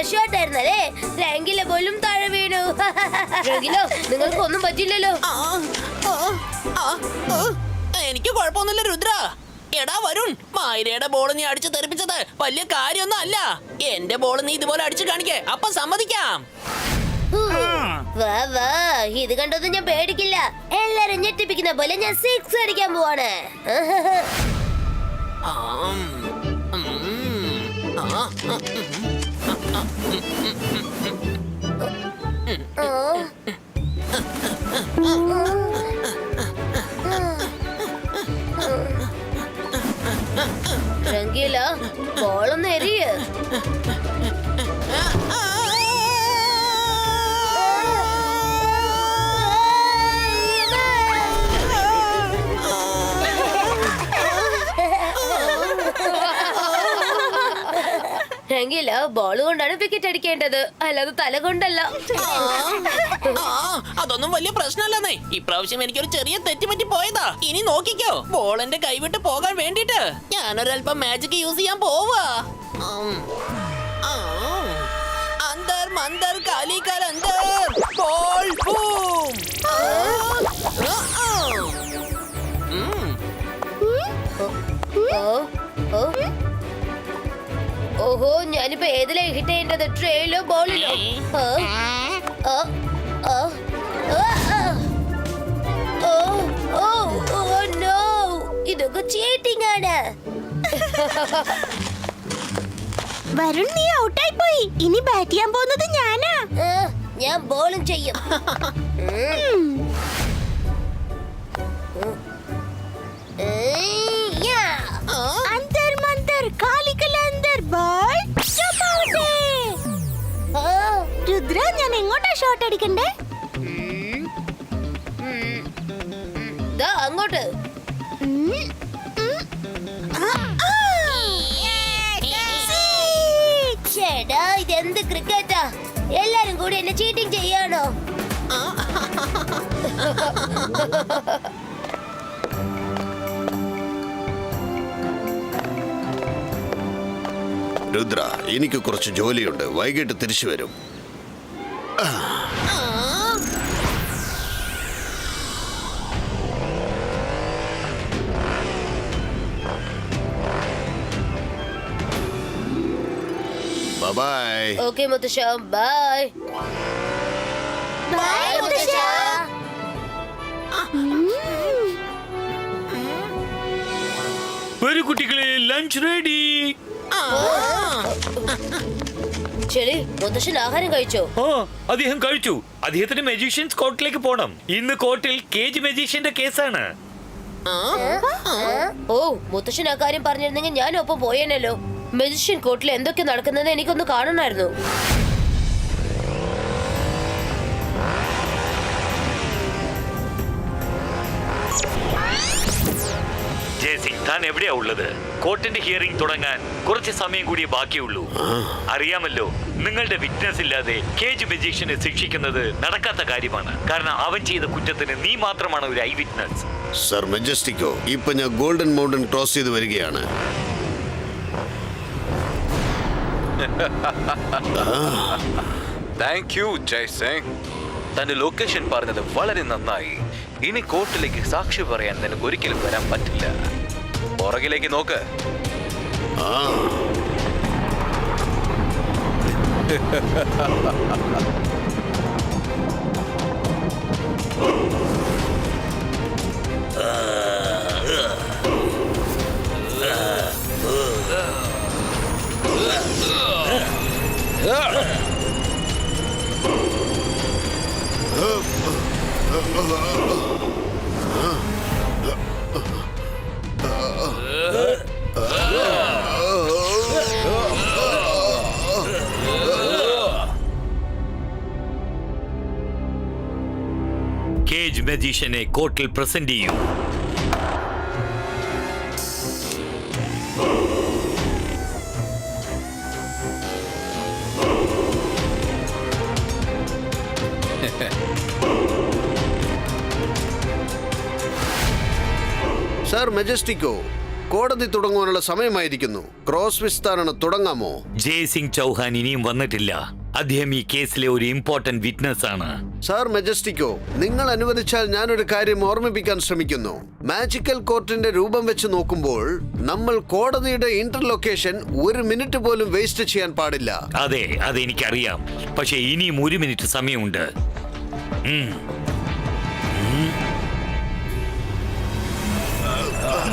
Super shot ആയിരുന്നല്ലേ. രംഗിലെ പോലും താഴെ വീണു. രംഗിലോ, നിങ്ങൾക്ക് ഒന്നും പറ്റില്ലല്ലോ. എനിക്ക് കുഴപ്പമൊന്നുമില്ല രുദ്ര. എടാ വരുൺ, മായരയുടെ ബോൾ നീ അടിച്ചു തെറിപ്പിച്ചത് വലിയ കാര്യമൊന്നും അല്ല. എന്റെ ബോൾ നീ ഇതുപോലെ അടിച്ചു കാണിക്കേ, അപ്പൊ സമ്മതിക്കാം. വാ വാ, ഇത് കണ്ടൊന്നും ഞാൻ പേടിക്കില്ല. എല്ലാരും ഞെട്ടിപ്പിക്കുന്ന പോലെ ഞാൻ 6 അടിക്കാൻ പോവാണ്. രംഗീല, ബോളൊന്ന് എറിയ. രംഗീല, ബോൾ കൊണ്ടാണ് വിക്കറ്റ് അടിക്കേണ്ടത്, അല്ലാതെ തല കൊണ്ടല്ല. അതൊന്നും വലിയ പ്രശ്നമല്ലെന്നേ. ഇപ്രാവശ്യം എനിക്കൊരു ചെറിയ തെറ്റുപറ്റി പോയതാ. ഇനി നോക്കിക്കോ, ബോൾ എന്റെ കൈവിട്ട് പോകാൻ വേണ്ടിട്ട് ഞാനൊരല്പം മാജിക് യൂസ് ചെയ്യാൻ പോവാ. അന്തർ മന്തർ കാലിക്കൽ അന്തർ ബോൾ ബൂം. ഓഹോ, ഞാനിപ്പോ ഏതിലാ ഹിറ്റ് ചെയ്യേണ്ടത്? ട്രെയിലോ ബോളിലോ? ഇതൊക്കെ ചീറ്റിംഗ് ആണ്. വരുൺ, നീ ഔട്ടായി പോയി. ഇനി ബാറ്റ് ചെയ്യാൻ പോകുന്നത് ഞാനാ. ഞാൻ ബോളും ചെയ്യും. അന്തർ മന്തർ കാലിക്കൽ അന്തർ ബോൾ. രുദ്ര, ഞാൻ എങ്ങോട്ടാ ഷോട്ട് അടിക്കണ്ടേ? അങ്ങോട്ട്. ചേട്ടാ, ഇതെന്ത് ക്രിക്കറ്റാ? എല്ലാരും കൂടി എന്നെ ചീറ്റിംഗ് ചെയ്യാണോ? രുദ്ര, എനിക്ക് കുറച്ച് ജോലിയുണ്ട്. വൈകിട്ട് തിരിച്ചു വരും. ബൈ. ഓക്കേ മുത്തശ്ശ, ബൈ. ബൈ മുത്തശ്ശ. വരൂ കുട്ടികളെ, ലഞ്ച് റെഡി. ശരി, മുത്തശ്ശൻ ആഹാരം കഴിച്ചോ? അദ്ദേഹം കഴിച്ചു. അദ്ദേഹത്തിന് മജീഷ്യൻസ് കോർട്ടിലേക്ക് പോണം. ഇന്ന് കോർട്ടിൽ കേജ് മജീഷ്യന്റെ കേസാണ്. ഓ, മുത്തശ്ശൻ ആ കാര്യം പറഞ്ഞിരുന്നെങ്കിൽ ഞാൻ ഒപ്പം പോയേനല്ലോ. മജീഷ്യൻ കോർട്ടിൽ എന്തൊക്കെ നടക്കുന്നതെന്ന് എനിക്കൊന്ന് കാണണമായിരുന്നു. ജയസിംഗ്, താൻ എവിടെയാ ഉള്ളത്? കോർട്ടിന്റെ ഹിയറിംഗ് തുടങ്ങാൻ കുറച്ച് സമയം കൂടി ബാക്കിയുള്ളൂ. അറിയാമല്ലോ, നിങ്ങളുടെ വിറ്റ്നസ് ഇല്ലാതെ കേജ് മജീഷ്യനെ ശിക്ഷിക്കുന്നത് നടക്കാത്ത കാര്യമാണ്. കാരണം അവൻ ചെയ്ത കുറ്റത്തിന് നീ മാത്രമാണ് ഒരു ഐ വിറ്റ്നസ്. സർ മെജസ്റ്റിക്കോ, ഇപ്പൊ ഞാൻ ഗോൾഡൻ മൗണ്ടൻ ക്രോസ് ചെയ്ത് വരികയാണ്. Thank you Jaising. തന്റെ ലൊക്കേഷൻ പറഞ്ഞത് വളരെ നന്നായി. ഇനി കോർട്ടിലേക്ക് സാക്ഷി പറയാൻ നിനക്ക് ഒരിക്കലും വരാൻ പറ്റില്ല. പുറകിലേക്ക് നോക്ക്. കേജ് മജീഷ്യനെ കോർട്ടിൽ പ്രസന്റ് ചെയ്യൂ. സർ മെജസ്റ്റിക്കോ, കോടതി തുടങ്ങുവാനുള്ള സമയമായിരിക്കുന്നു. ക്രോസ് വിസ്താരണം തുടങ്ങാമോ? ജയ്സിംഗ് ചൗഹാൻ ഇനിയും വന്നിട്ടില്ല. അദ്ദേഹം ഈ കേസിലെ ഒരു ഇമ്പോർട്ടന്റ് വിറ്റ്നസ് ആണ്. സാർ മെജസ്റ്റിക്കോ, നിങ്ങൾ അനുവദിച്ചാൽ ഞാനൊരു കാര്യം ഓർമ്മിപ്പിക്കാൻ ശ്രമിക്കുന്നു. മാജിക്കൽ കോർട്ടിന്റെ രൂപം വെച്ച് നോക്കുമ്പോൾ നമ്മൾ കോടതിയുടെ ഇന്റർലൊക്കേഷൻ ഒരു മിനിറ്റ് പോലും വേസ്റ്റ് ചെയ്യാൻ പാടില്ല. അതെ, അതെനിക്കറിയാം. പക്ഷെ ഇനിയും 1 മിനിറ്റ് സമയമുണ്ട്.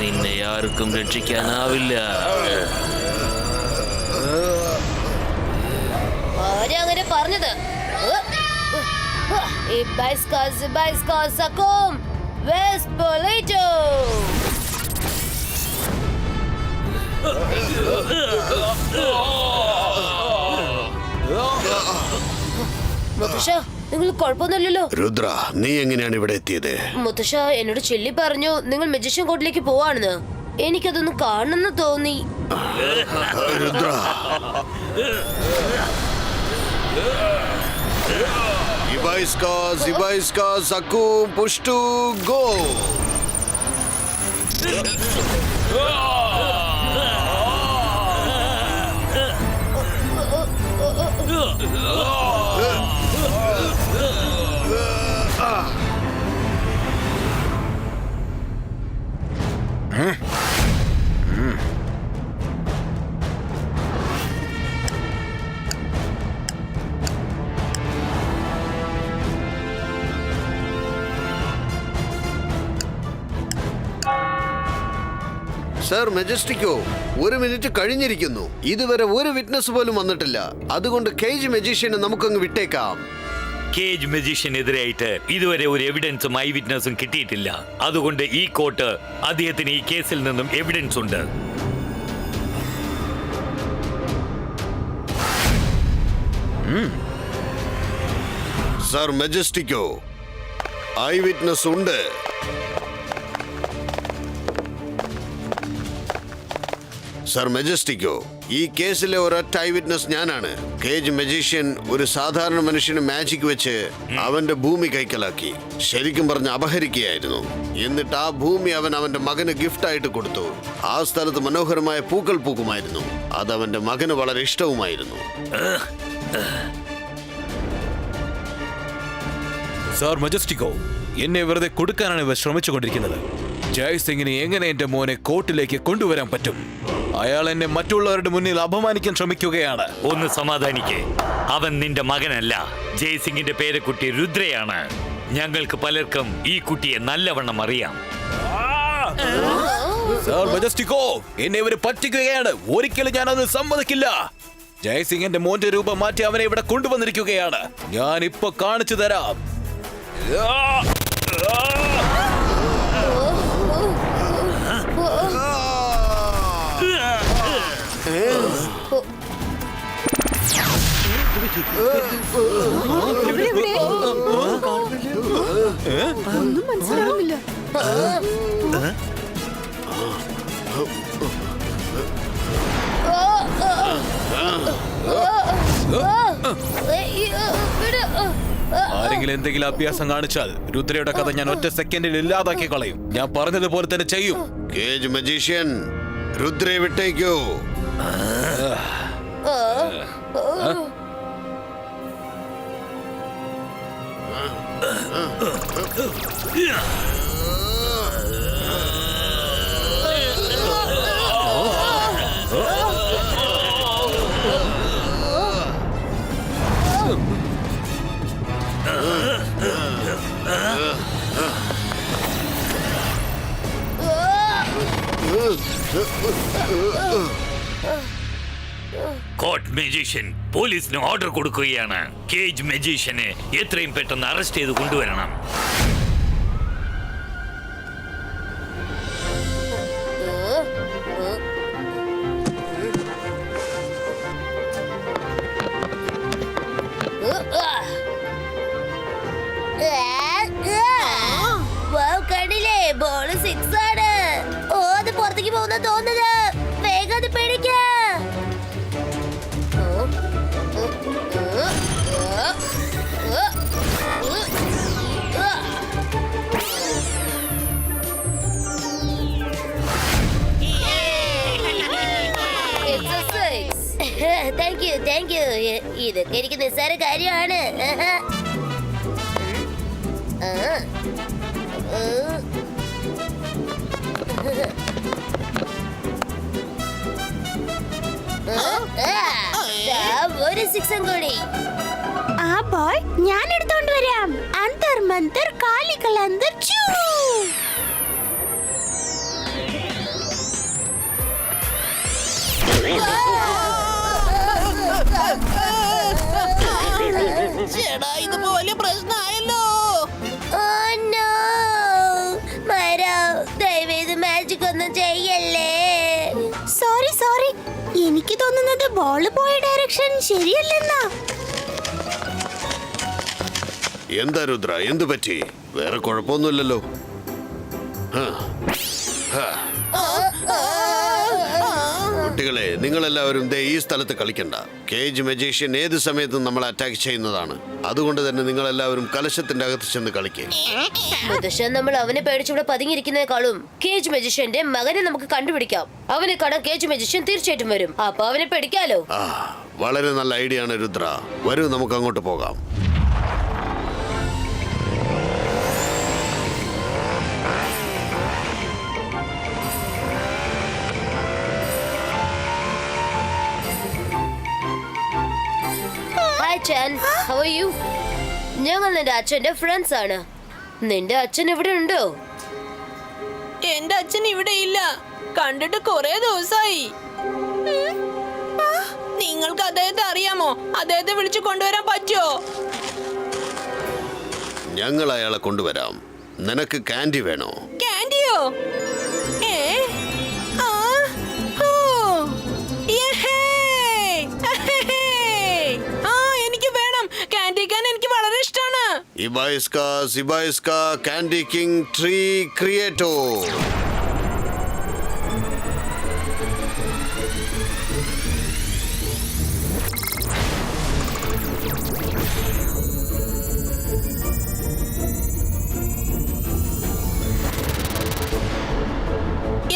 നിന്നെ ആർക്കും രക്ഷിക്കാനാവില്ല. ആരാ അങ്ങനെ പറഞ്ഞത്? മുത്തശ്ശ, നിങ്ങൾ കുഴപ്പമൊന്നുമില്ലല്ലോ? രുദ്ര, നീ എങ്ങനെയാണ് ഇവിടെ എത്തിയത്? മുത്തശ്ശ എന്നോട് ചെല്ലി പറഞ്ഞു നിങ്ങൾ മജീഷ്യൻ കോർട്ടിലേക്ക് പോവാണെന്ന്. എനിക്കതൊന്ന് കാണണമെന്ന് തോന്നി. രുദ്ര, ഇബൈസ്ക സക്കും പുഷ്ടു ഗോ. സർ മെജസ്റ്റിക്കോ, 1 മിനിറ്റ് കഴിഞ്ഞിരിക്കുന്നു. ഇതുവരെ ഒരു വിറ്റ്നസ് പോലും വന്നിട്ടില്ല. അതുകൊണ്ട് കേജ് മജീഷ്യനെ നമുക്കങ്ങ് വിട്ടേക്കാം. കേജ് മജീഷ്യനെതിരായിട്ട് ഇതുവരെ ഒരു എവിഡൻസും ഐ വിറ്റ്നസും കിട്ടിയിട്ടില്ല. അതുകൊണ്ട് ഈ കോർട്ട് അദ്ദേഹത്തിന് ഈ കേസിൽ നിന്നും എവിഡൻസ് ഉണ്ട്. സർ മെജസ്റ്റിക്കോ, ഐ വിറ്റ്നസ് ഉണ്ട്. സർ മെജസ്റ്റിക്കോ, ഈ കേസിലെ ഒരൊറ്റ ഐ വിറ്റ്നസ് ഞാനാണ്. കേജ് മജീഷ്യൻ ഒരു സാധാരണ മനുഷ്യന് മാജിക് വെച്ച് അവന്റെ ഭൂമി കൈക്കലാക്കി. ശരിക്കും പറഞ്ഞ് അപഹരിക്കുകയായിരുന്നു. എന്നിട്ട് ആ ഭൂമി അവൻ അവന്റെ മകന് ഗിഫ്റ്റായിട്ട് കൊടുത്തു. ആ സ്ഥലത്ത് മനോഹരമായ പൂക്കൾ പൂക്കുമായിരുന്നു. അത് അവന്റെ മകന് വളരെ ഇഷ്ടവുമായിരുന്നു. സാർ മജസ്റ്റിക്കോ, എന്നെ വെറുതെ കൊടുക്കാനാണ് ഇവർ ശ്രമിച്ചുകൊണ്ടിരിക്കുന്നത്. ജയ്സിംഗിനെ എങ്ങനെ എന്റെ മോനെ കോർട്ടിലേക്ക് കൊണ്ടുവരാൻ പറ്റും? അയാൾ എന്നെ മറ്റുള്ളവരുടെ മുന്നിൽ അപമാനിക്കാൻ ശ്രമിക്കുകയാണ്. ഒന്ന് സമാധാനിക്കേ. അവൻ നിന്റെ മകനല്ല. ജയ്സിംഗിന്റെ പേരക്കുട്ടി രുദ്രയാണ്. ഞങ്ങൾക്ക് പലർക്കും ഈ കുട്ടിയെ നല്ലവണ്ണം അറിയാം. സാർ മജസ്റ്റിക്കോ, എന്നെ ഇവര് പറ്റിക്കുകയാണ്. ഒരിക്കലും ഞാനത് സമ്മതിക്കില്ല. ജയ്സിംഗ് എന്റെ മോന്റെ രൂപം മാറ്റി അവനെ ഇവിടെ കൊണ്ടുവന്നിരിക്കുകയാണ്. ഞാൻ ഇപ്പൊ കാണിച്ചു തരാം. ഒന്നും മനസ്സിലാവുന്നില്ല. ആരെങ്കിലും എന്തെങ്കിലും അഭ്യാസം കാണിച്ചാൽ രുദ്രയുടെ കഥ ഞാൻ ഒറ്റ സെക്കൻഡിൽ ഇല്ലാതാക്കി കളയും. ഞാൻ പറഞ്ഞതുപോലെ തന്നെ ചെയ്യും. കേജ് മജീഷ്യൻ, രുദ്രയെ വിട്ടേക്കോ. കോർട്ട് മജീഷ്യൻ പോലീസിന് ഓർഡർ കൊടുക്കുകയാണ്. കേജ് മജീഷ്യനെ എത്രയും പെട്ടെന്ന് അറസ്റ്റ് ചെയ്ത് കൊണ്ടുവരണം. കണ്ടില്ലേ, ബോള് 6 ആണ്. ഓ, അത് പുറത്തേക്ക് പോകുന്ന തോന്നുന്നത്. വേഗം അത് പിടിക്ക. Thank you. ഇതൊക്കെ എനിക്ക് നിസ്സാര കാര്യമാണ്. ഒരു സിക്സും കൂടി. ആ ബോൾ ഞാൻ എടുത്തോണ്ട് വരാം. അന്തർ മന്തർ കാലികൾ അന്തർ ചൂ. ചേടാ ഇതിപ്പോ വലിയ പ്രശ്നമായല്ലോ. Oh no! മരോ, ദയവേത് മാജിക് ഒന്നും ചെയ്യല്ലേ. സോറി എനിക്ക് തോന്നുന്നത് ബോള് പോയ ഡയറക്ഷൻ ശരിയല്ലെന്നാ. എന്താ രുദ്ര, എന്തു പറ്റി? വേറെ കുഴപ്പമൊന്നുമില്ലല്ലോ. കുട്ടികളെ, നിങ്ങളെല്ലാവരും ദേ ഈ സ്ഥലത്ത് കളിക്കണ്ട. കേജ് മജീഷ്യൻ ഏത് സമയത്തും നമ്മളെ അറ്റാക്ക് ചെയ്യുന്നതാണ്. അതുകൊണ്ട് തന്നെ നിങ്ങളെല്ലാവരും കലശത്തിന്റെ അകത്ത് ചെന്ന് കളിക്കുക. മുത്തശ്ശൻ, നമ്മൾ അവനെ പേടിച്ചിവിടെ പതുങ്ങിയിരിക്കുന്നതിനേക്കാളും കേജ് മജിഷ്യന്റെ മകനെ നമുക്ക് കണ്ടുപിടിക്കാം. അവനെ കാണാൻ കേജ് മജിഷ്യൻ തീർച്ചയായിട്ടും വരും. അപ്പൊ അവനെ പേടിക്കാലോ. വളരെ നല്ല ഐഡിയ ആണ് രുദ്ര. വരൂ, നമുക്ക് അങ്ങോട്ട് പോകാം. Hi Chan, how are you? ഞങ്ങൾ നിന്റെ അച്ഛന്റെ ഫ്രണ്ട്സ് ആണ്. നിന്റെ അച്ഛൻ ഇവിടെ ഉണ്ടോ? എന്റെ അച്ഛൻ ഇവിടെ ഇല്ല. കണ്ടിട്ട് കുറെ ദിവസമായി. നിങ്ങൾക്ക് അദ്ദേഹത്തെ അറിയാമോ? അദ്ദേഹത്തെ വിളിച്ചു കൊണ്ടുവരാൻ പറ്റുമോ? ഞങ്ങൾ അയാളെ കൊണ്ടുവരാം. നിനക്ക് കാൻഡി വേണോ? കാൻഡിയോ? എനിക്ക് വേണം. കാൻഡി ഖാൻ എനിക്ക് വളരെ ഇഷ്ടമാണ്. ഇബായിസ്ക കാൻഡി കിങ് ട്രീ ക്രിയേറ്റോ.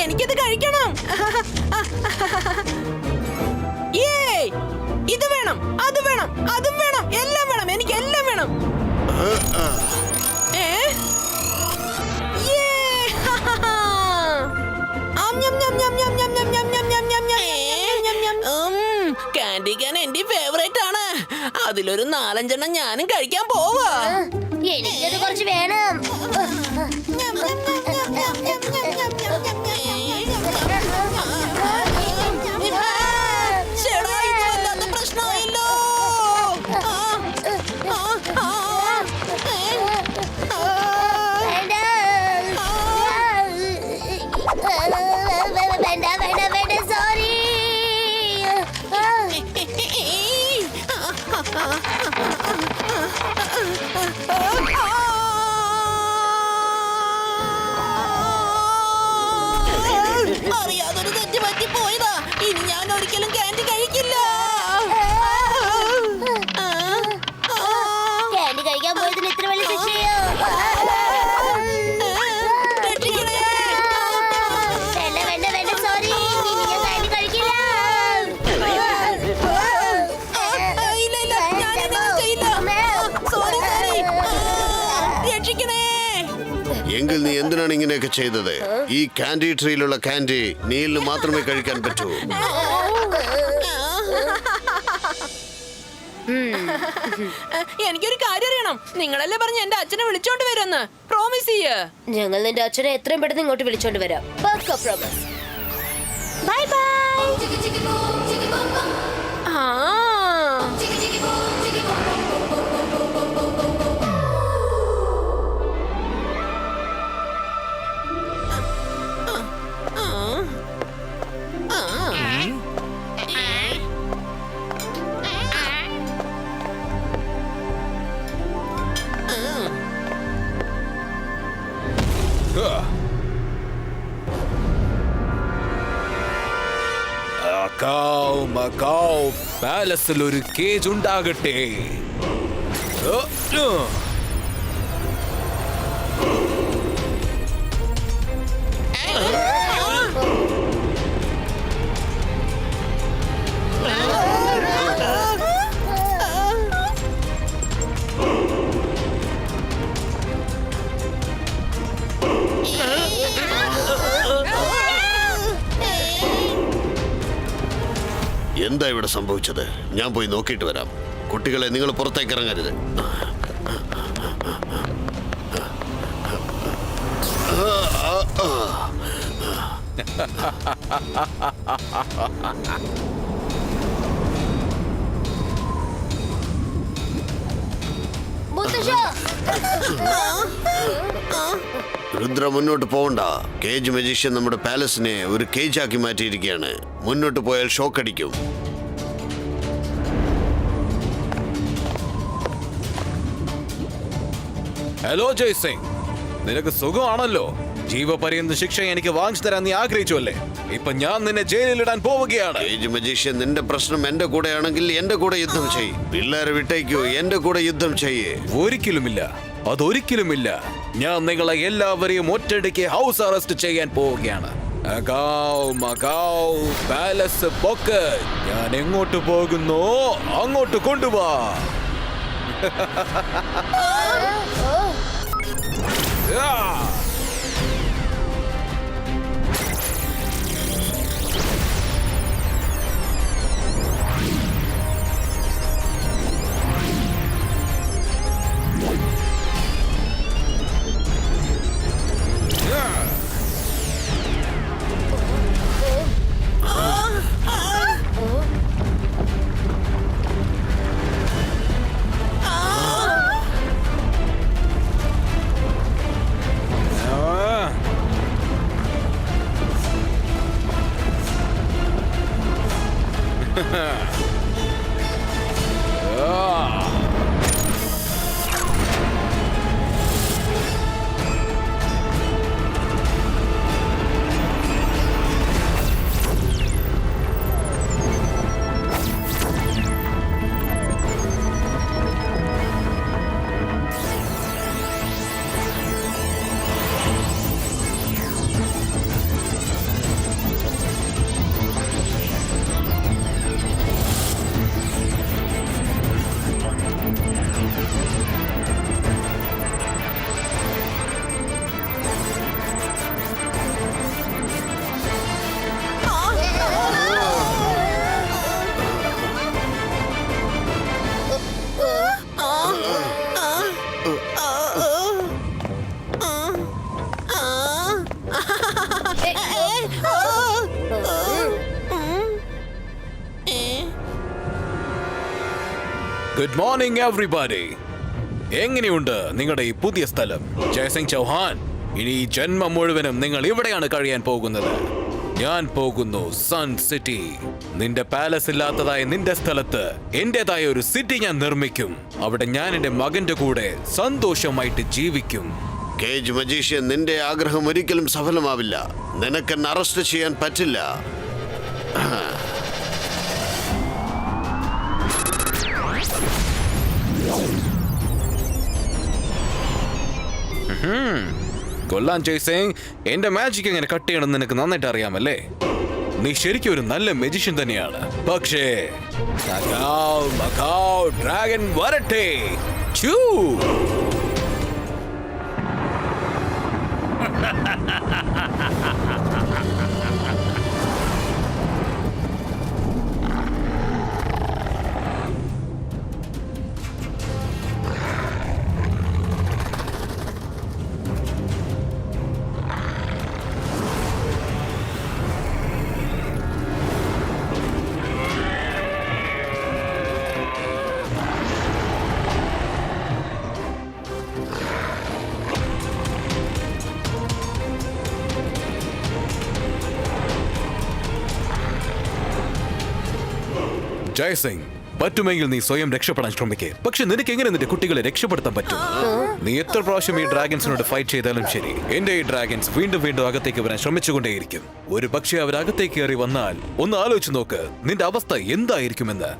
എനിക്കിത് കഴിക്കണം. ഇത് വേണം, അത് വേണം, അതും വേണം, എല്ലാം വേണം. എനിക്ക് എല്ലാം വേണം. കാൻഡി ഖാൻ എന്റെ ഫേവറേറ്റ് ആണ്. അതിലൊരു 4-5 ഞാനും കഴിക്കാൻ പോവാ. എനിക്കത് കുറച്ച് വേണം. പ്രശ്നമായല്ലോ. വേണ്ട, സോറി. അറിയാതൊരു തെറ്റ് പറ്റി പോയതാ. ഇനി ഞാൻ ഒരിക്കലും കാൻഡി കഴിക്കില്ല. കാൻഡി കഴിക്കാൻ പോയതിന് ഇത്ര വലിയ ശിക്ഷയോ? വേണ്ട, സോറി. ഇനി ഞാൻ കാൻഡി കഴിക്കില്ല. എങ്കിൽ നീ എന്തിനാണ് ഇങ്ങനെയൊക്കെ ചെയ്തത്? ഈ കാൻഡി ട്രീയിലുള്ള കാൻഡി നീലിന് മാത്രമേ കഴിക്കാൻ പറ്റൂ. എനിക്കൊരു കാര്യം അറിയണം. നിങ്ങളല്ലേ പറഞ്ഞ എന്റെ അച്ഛനെ വിളിച്ചോണ്ട് വരുമെന്ന്. പ്രോമിസ് ചെയ്യ്. ഞങ്ങൾ നിന്റെ അച്ഛനെ എത്രയും പെട്ടെന്ന് ഇങ്ങോട്ട് വിളിച്ചോണ്ട് വരാം. പ്രോമിസ്. Bye bye. മക്കാവ് പാലസിൽ ഒരു കേജ് ഉണ്ടാകട്ടെ. എന്താ ഇവിടെ സംഭവിച്ചത്? ഞാൻ പോയി നോക്കിയിട്ട് വരാം. കുട്ടികളെ, നിങ്ങൾ പുറത്തേക്ക് ഇറങ്ങരുത്. മുത്തശ്ശ, രുദ്ര, മുന്നോട്ട് പോകണ്ട. കേജ് മജീഷ്യൻ നമ്മുടെ പാലസിനെ ഒരു കേജാക്കി മാറ്റിയിരിക്കുകയാണ്. മുന്നോട്ട് പോയാൽ ഷോക്ക് അടിക്കും. ഹലോ ജയ് സിംഗ്, നിനക്ക് സുഖമാണല്ലോ? ജീവപര്യന്ത ശിക്ഷ എനിക്ക് വാങ്ങിച്ചു തരാൻ നീ ആഗ്രഹിച്ചു അല്ലേ? ഇപ്പൊ ഞാൻ നിന്നെ ജയിലിലിടാൻ പോവുകയാണ്. കേജ് മജീഷ്യൻ, നിന്റെ പ്രശ്നം എന്റെ കൂടെ ആണെങ്കിൽ എന്റെ കൂടെ യുദ്ധം ചെയ്യ്. പിള്ളേരെ വിട്ടേക്കൂ, എന്റെ കൂടെ യുദ്ധം ചെയ്യേ. ഒരിക്കലുമില്ല, അതൊരിക്കലുമില്ല. ഞാൻ നിങ്ങളെ എല്ലാവരെയും ഒറ്റയടിക്ക് ഹൗസ് അറസ്റ്റ് ചെയ്യാൻ പോവുകയാണ്. മകാവ്, മകാവ്, പാലസ് പൊക്ക്. ഞാൻ എങ്ങോട്ട് പോകുന്നു അങ്ങോട്ട് കൊണ്ടുപോവാ. Good morning everybody. എങ്ങനെയുണ്ട് നിങ്ങളുടെ ഈ പുതിയ സ്ഥലം? ജയസിംഗ് ചൗഹാൻ, ഇനി ഈ ജന്മം മുഴുവനും നിങ്ങൾ ഇവിടെയാണ് കഴിയാൻ പോകുന്നത്. ഞാൻ പോകുന്നു സൺ സിറ്റി. നിന്റെ പാലസ് ഇല്ലാത്തതായ നിന്റെ സ്ഥലത്ത് എന്റേതായ ഒരു സിറ്റി ഞാൻ നിർമ്മിക്കും. അവിടെ ഞാൻ എന്റെ മകന്റെ കൂടെ സന്തോഷമായിട്ട് ജീവിക്കും. കേജ് മജീഷ്യൻ, നിന്റെ ആഗ്രഹം ഒരിക്കലും സഫലമാവില്ല. നിനക്കെന്നെ അറസ്റ്റ് ചെയ്യാൻ പറ്റില്ല. കൊള്ളാൻ ജയ്സിംഗ്, എന്റെ മാജിക് എങ്ങനെ കട്ട് ചെയ്യണമെന്ന് നിനക്ക് നന്നായിട്ട് അറിയാമല്ലേ? നീ ശരിക്കും ഒരു നല്ല മെജിഷ്യൻ തന്നെയാണ്. പക്ഷേ ഡ്രാഗൺ വരട്ടെ. ചൂ. ജയ്സിംഗ്, പറ്റുമെങ്കിൽ നീ സ്വയം രക്ഷപ്പെടാൻ ശ്രമിക്കേ. പക്ഷെ നിനക്ക് എങ്ങനെ നിന്റെ കുട്ടികളെ രക്ഷപ്പെടുത്താൻ പറ്റും? നീ എത്ര പ്രാവശ്യം ഈ ഡ്രാഗൻസിനോട് ഫൈറ്റ് ചെയ്താലും ശരി, എന്റെ ഈ ഡ്രാഗൻസ് വീണ്ടും വീണ്ടും അകത്തേക്ക് വരാൻ ശ്രമിച്ചുകൊണ്ടേയിരിക്കും. ഒരു പക്ഷേ അവരകത്തേക്ക് കയറി വന്നാൽ ഒന്ന് ആലോചിച്ച് നോക്ക്, നിന്റെ അവസ്ഥ എന്തായിരിക്കുമെന്ന്.